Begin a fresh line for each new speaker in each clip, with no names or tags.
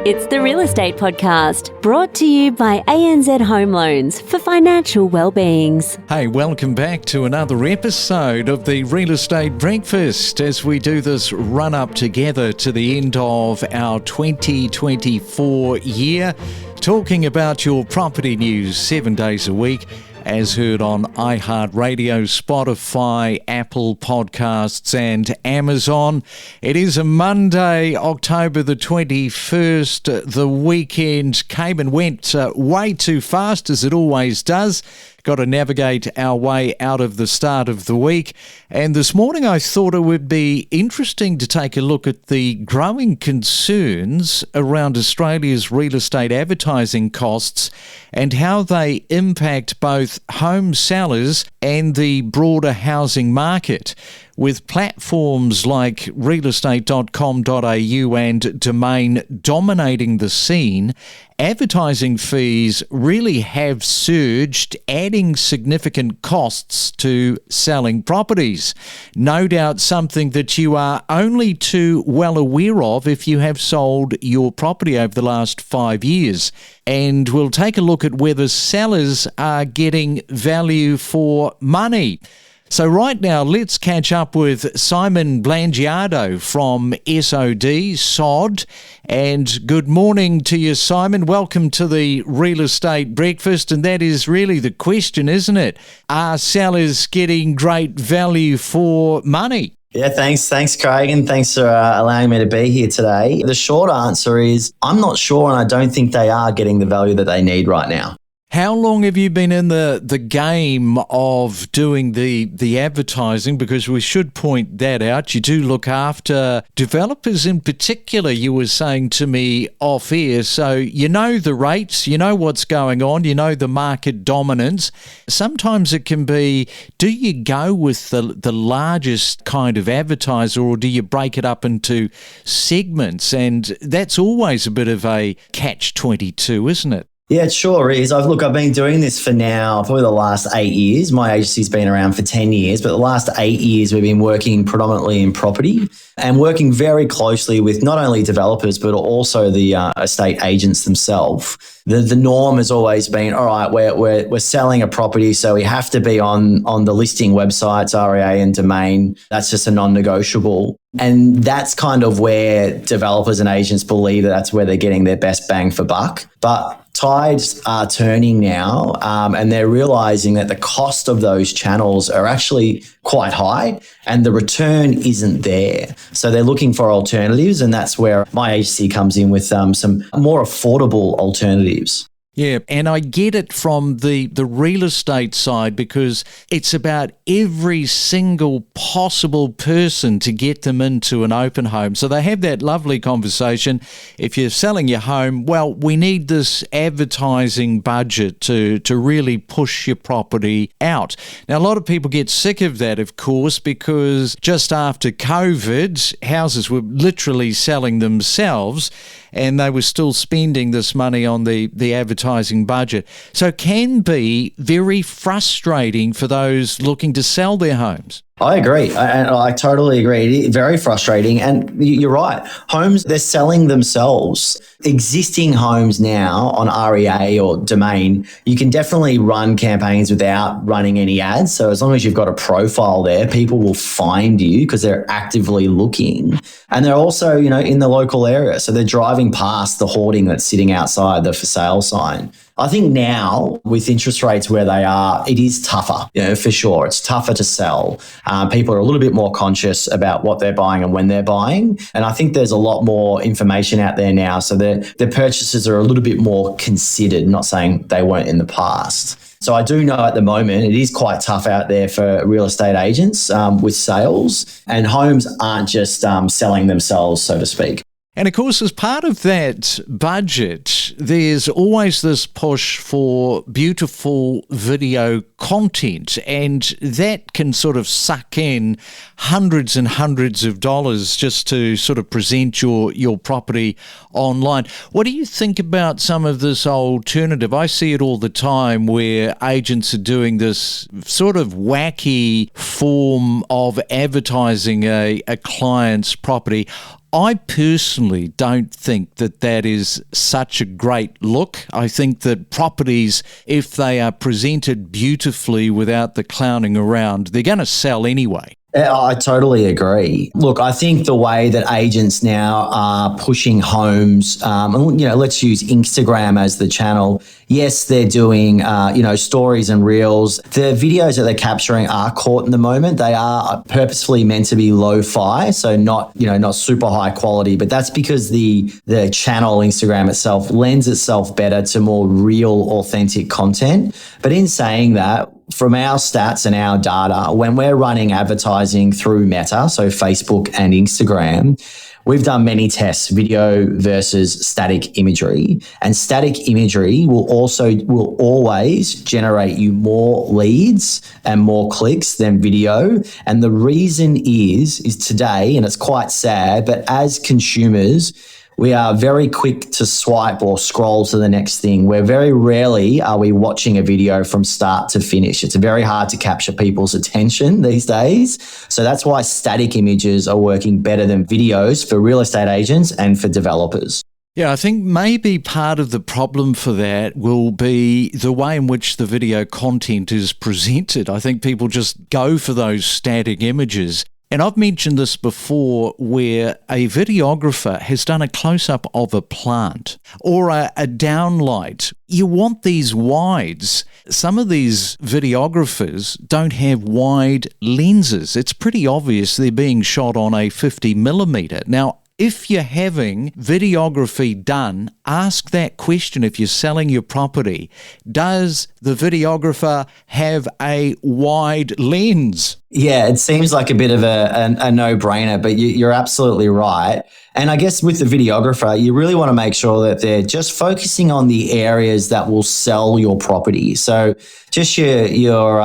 It's the Real Estate Podcast, brought to you by ANZ Home Loans for financial well-beings.
Hey, welcome back to another episode of the Real Estate Breakfast as we do this run-up together to the end of our 2024 year, talking about your property news 7 days a week, as heard on iHeartRadio, Spotify, Apple Podcasts and Amazon. It is a Monday, October the 21st. The weekend came and went way too fast, as it always does. Got to navigate our way out of the start of the week. And this morning I thought it would be interesting to take a look at the growing concerns around Australia's real estate advertising costs and how they impact both home sellers and the broader housing market. With platforms like realestate.com.au and Domain dominating the scene, advertising fees really have surged, adding significant costs to selling properties. No doubt something that you are only too well aware of if you have sold your property over the last 5 years. And we'll take a look at whether sellers are getting value for money. So right now, let's catch up with Simon Blangiardo from SOD. And good morning to you, Simon. Welcome to the Real Estate Breakfast. And that is really the question, isn't it? Are sellers getting great value for money?
Yeah, thanks, Craig, and thanks for allowing me to be here today. The short answer is I'm not sure, and I don't think they are getting the value that they need right now.
How long have you been in the game of doing the advertising? Because we should point that out. You do look after developers in particular, you were saying to me off air. So you know the rates, you know what's going on, you know the market dominance. Sometimes it can be, do you go with the largest kind of advertiser or do you break it up into segments? And that's always a bit of a catch-22, isn't it?
Yeah, it sure is. I've been doing this for now, probably the last 8 years. My agency's been around for 10 years, but the last 8 years we've been working predominantly in property and working very closely with not only developers, but also the estate agents themselves. The norm has always been, all right, we're selling a property, so we have to be on the listing websites, REA and Domain. That's just a non-negotiable. And that's kind of where developers and agents believe that that's where they're getting their best bang for buck. But tides are turning now, and they're realizing that the cost of those channels are actually quite high and the return isn't there. So they're looking for alternatives, and that's where my agency comes in with some more affordable alternatives.
Yeah, and I get it from the real estate side because it's about every single possible person to get them into an open home. So they have that lovely conversation. If you're selling your home, well, we need this advertising budget to really push your property out. Now, a lot of people get sick of that, of course, because just after COVID, houses were literally selling themselves and they were still spending this money on the advertising budget. So it can be very frustrating for those looking to sell their homes.
I agree. I totally agree. It's very frustrating. And you're right. Homes, they're selling themselves. Existing homes now on REA or Domain, you can definitely run campaigns without running any ads. So as long as you've got a profile there, people will find you because they're actively looking. And they're also, in the local area. So they're driving past the hoarding that's sitting outside the for sale sign. I think now, with interest rates where they are, it is tougher, for sure. It's tougher to sell. People are a little bit more conscious about what they're buying and when they're buying. And I think there's a lot more information out there now. So their purchases are a little bit more considered, not saying they weren't in the past. So I do know at the moment it is quite tough out there for real estate agents with sales, and homes aren't just selling themselves, so to speak.
And of course, as part of that budget, there's always this push for beautiful video content, and that can sort of suck in hundreds and hundreds of dollars just to sort of present your property online. What do you think about some of this alternative? I see it all the time where agents are doing this sort of wacky form of advertising a client's property. I personally don't think that is such a great look. I think that properties, if they are presented beautifully without the clowning around, they're going to sell anyway.
I totally agree. Look, I think the way that agents now are pushing homes, let's use Instagram as the channel. Yes, they're doing, stories and reels. The videos that they're capturing are caught in the moment. They are purposefully meant to be lo-fi, so not super high quality, but that's because the channel Instagram itself lends itself better to more real, authentic content. But in saying that, from our stats and our data, when we're running advertising through Meta, so Facebook and Instagram, we've done many tests, video versus static imagery. And static imagery will always generate you more leads and more clicks than video. And the reason is today, and it's quite sad, but as consumers, we are very quick to swipe or scroll to the next thing, where very rarely are we watching a video from start to finish. It's very hard to capture people's attention these days. So that's why static images are working better than videos for real estate agents and for developers.
Yeah, I think maybe part of the problem for that will be the way in which the video content is presented. I think people just go for those static images. And I've mentioned this before, where a videographer has done a close-up of a plant or a downlight. You want these wides. Some of these videographers don't have wide lenses. It's pretty obvious they're being shot on a 50mm. Now, if you're having videography done, ask that question if you're selling your property. Does the videographer have a wide lens?
Yeah, it seems like a bit of a no-brainer, but you're absolutely right. And I guess with the videographer, you really want to make sure that they're just focusing on the areas that will sell your property. So just your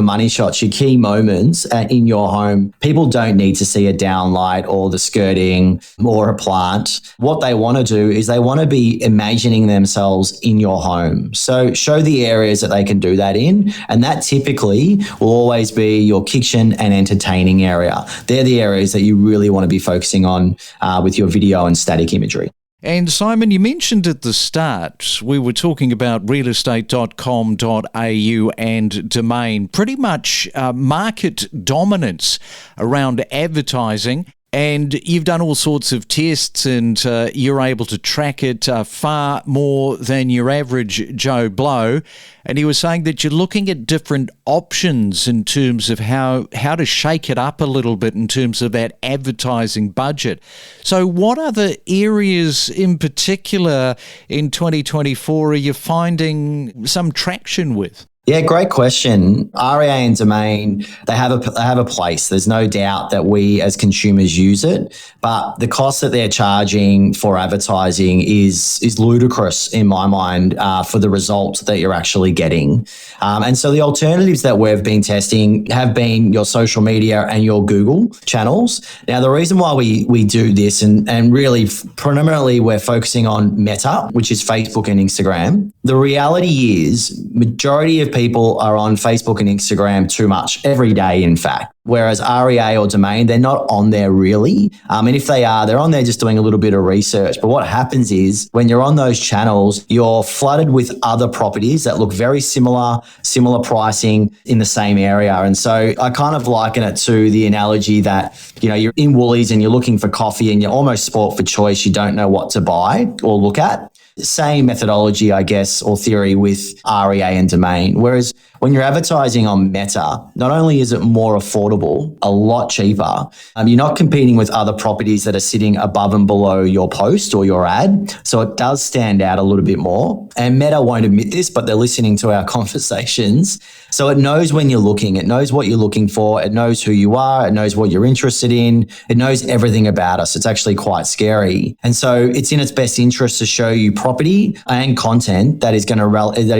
money shots, your key moments in your home. People don't need to see a downlight or the skirting or a plant. What they want to do is they want to be imagining themselves in your home. So show the areas that they can do that in, and that typically will always be your kitchen and entertaining area. They're the areas that you really want to be focusing on with your video and static imagery.
And Simon, you mentioned at the start, we were talking about realestate.com.au and Domain, pretty much market dominance around advertising. And you've done all sorts of tests, and you're able to track it far more than your average Joe Blow. And he was saying that you're looking at different options in terms of how to shake it up a little bit in terms of that advertising budget. So what other areas in particular in 2024 are you finding some traction with?
Yeah, great question. REA and Domain, they have a place. There's no doubt that we as consumers use it, but the cost that they're charging for advertising is ludicrous in my mind for the results that you're actually getting. And so the alternatives that we've been testing have been your social media and your Google channels. Now, the reason why we do this and really predominantly we're focusing on Meta, which is Facebook and Instagram. The reality is majority of people are on Facebook and Instagram too much every day, in fact. Whereas REA or Domain, they're not on there really. And if they are, they're on there just doing a little bit of research. But what happens is when you're on those channels, you're flooded with other properties that look very similar pricing in the same area. And so I kind of liken it to the analogy that, you're in Woolies and you're looking for coffee and you're almost sport for choice. You don't know what to buy or look at. Same methodology, I guess, or theory with REA and Domain. Whereas when you're advertising on Meta, not only is it more affordable, a lot cheaper, you're not competing with other properties that are sitting above and below your post or your ad. So it does stand out a little bit more. And Meta won't admit this, but they're listening to our conversations. So it knows when you're looking. It knows what you're looking for. It knows who you are. It knows what you're interested in. It knows everything about us. It's actually quite scary. And so it's in its best interest to show you property and content that is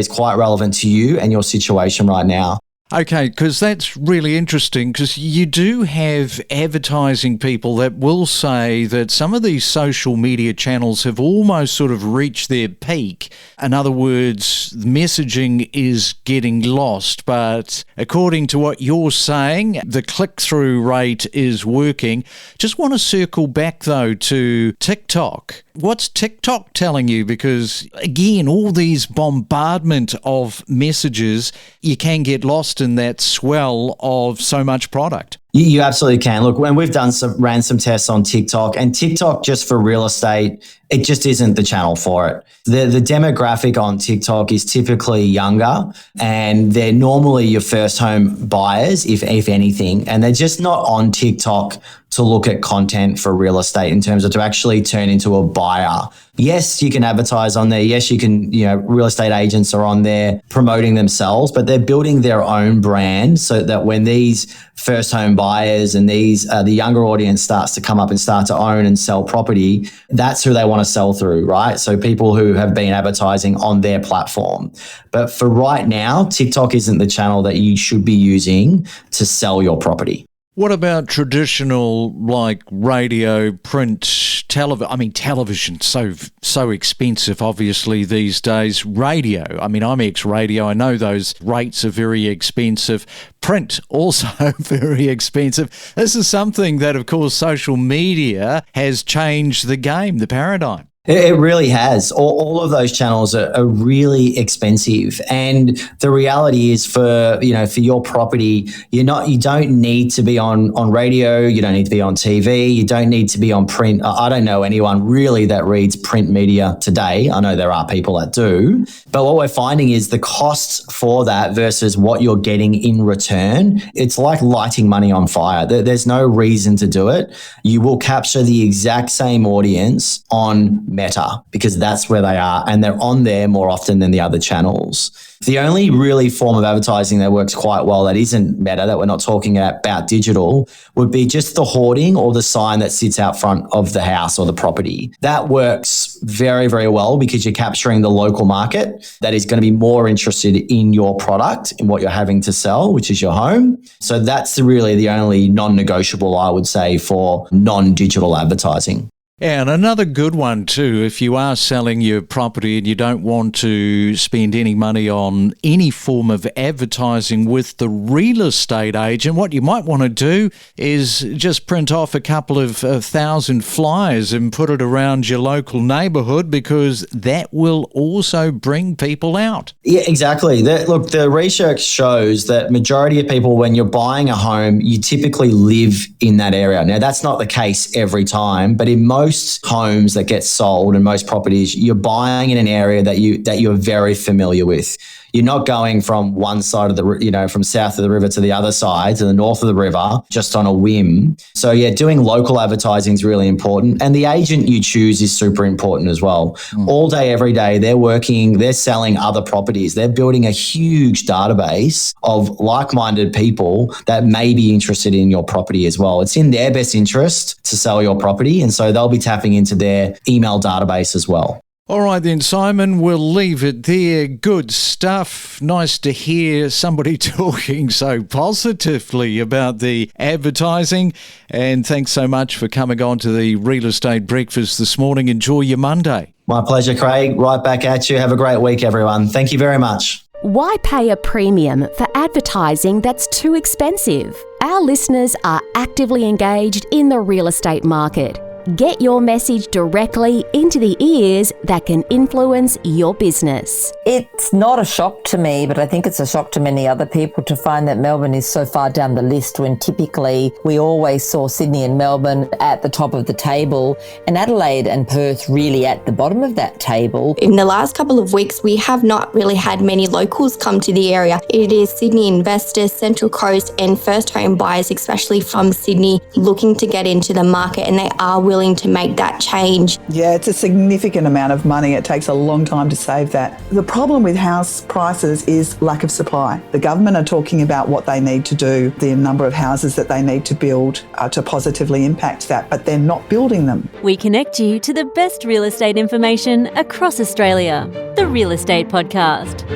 quite relevant to you and your situation right now.
Okay, because that's really interesting, because you do have advertising people that will say that some of these social media channels have almost sort of reached their peak. In other words, messaging is getting lost. But according to what you're saying, the click-through rate is working. Just want to circle back, though, to TikTok. What's TikTok telling you? Because, again, all these bombardment of messages, you can get lost in that swell of so much product.
You absolutely can. Look, when we've ran some tests on TikTok, and TikTok just for real estate, it just isn't the channel for it. The demographic on TikTok is typically younger, and they're normally your first home buyers, if anything, and they're just not on TikTok to look at content for real estate in terms of to actually turn into a buyer. Yes, you can advertise on there. Yes, you can, real estate agents are on there promoting themselves, but they're building their own brand so that when these first home buyers and the younger audience starts to come up and start to own and sell property, that's who they want to sell through, right? So people who have been advertising on their platform. But for right now, TikTok isn't the channel that you should be using to sell your property.
What about traditional, like radio, print, television? Television, so expensive, obviously, these days. Radio, I'm ex-radio. I know those rates are very expensive. Print, also very expensive. This is something that, of course, social media has changed the game, the paradigm.
It really has. All of those channels are really expensive, and the reality is for your property, you don't need to be on radio. You don't need to be on TV. You don't need to be on print. I don't know anyone really that reads print media today. I know there are people that do, but what we're finding is the costs for that versus what you're getting in return. It's like lighting money on fire. There's no reason to do it. You will capture the exact same audience on Meta, because that's where they are, and they're on there more often than the other channels. The only really form of advertising that works quite well that isn't Meta, that we're not talking about digital, would be just the hoarding or the sign that sits out front of the house or the property. That works very, very well because you're capturing the local market that is going to be more interested in your product, in what you're having to sell, which is your home. So that's really the only non-negotiable, I would say, for non-digital advertising.
And another good one too, if you are selling your property and you don't want to spend any money on any form of advertising with the real estate agent, what you might want to do is just print off a couple of 1,000 flyers and put it around your local neighbourhood, because that will also bring people out.
Yeah, exactly. Look, the research shows that majority of people, when you're buying a home, you typically live in that area. Now, that's not the case every time, but in most homes that get sold and most properties, you're buying in an area that you're very familiar with. You're not going from one side of the, from south of the river to the other side, to the north of the river, just on a whim. So yeah, doing local advertising is really important. And the agent you choose is super important as well. All day, every day, they're selling other properties. They're building a huge database of like-minded people that may be interested in your property as well. It's in their best interest to sell your property. And so they'll be tapping into their email database as well.
All right then, Simon, we'll leave it there. Good stuff. Nice to hear somebody talking so positively about the advertising. And thanks so much for coming on to the Real Estate Breakfast this morning. Enjoy your Monday.
My pleasure, Craig. Right back at you. Have a great week, everyone. Thank you very much.
Why pay a premium for advertising that's too expensive? Our listeners are actively engaged in the real estate market. Get your message directly into the ears that can influence your business.
It's not a shock to me, but I think it's a shock to many other people to find that Melbourne is so far down the list when typically we always saw Sydney and Melbourne at the top of the table and Adelaide and Perth really at the bottom of that table.
In the last couple of weeks, we have not really had many locals come to the area. It is Sydney investors, Central Coast and first home buyers, especially from Sydney, looking to get into the market, and they are willing to make that change.
Yeah, it's a significant amount of money. It takes a long time to save that. The problem with house prices is lack of supply. The government are talking about what they need to do, the number of houses that they need to build to positively impact that, but they're not building them.
We connect you to the best real estate information across Australia. The Real Estate Podcast.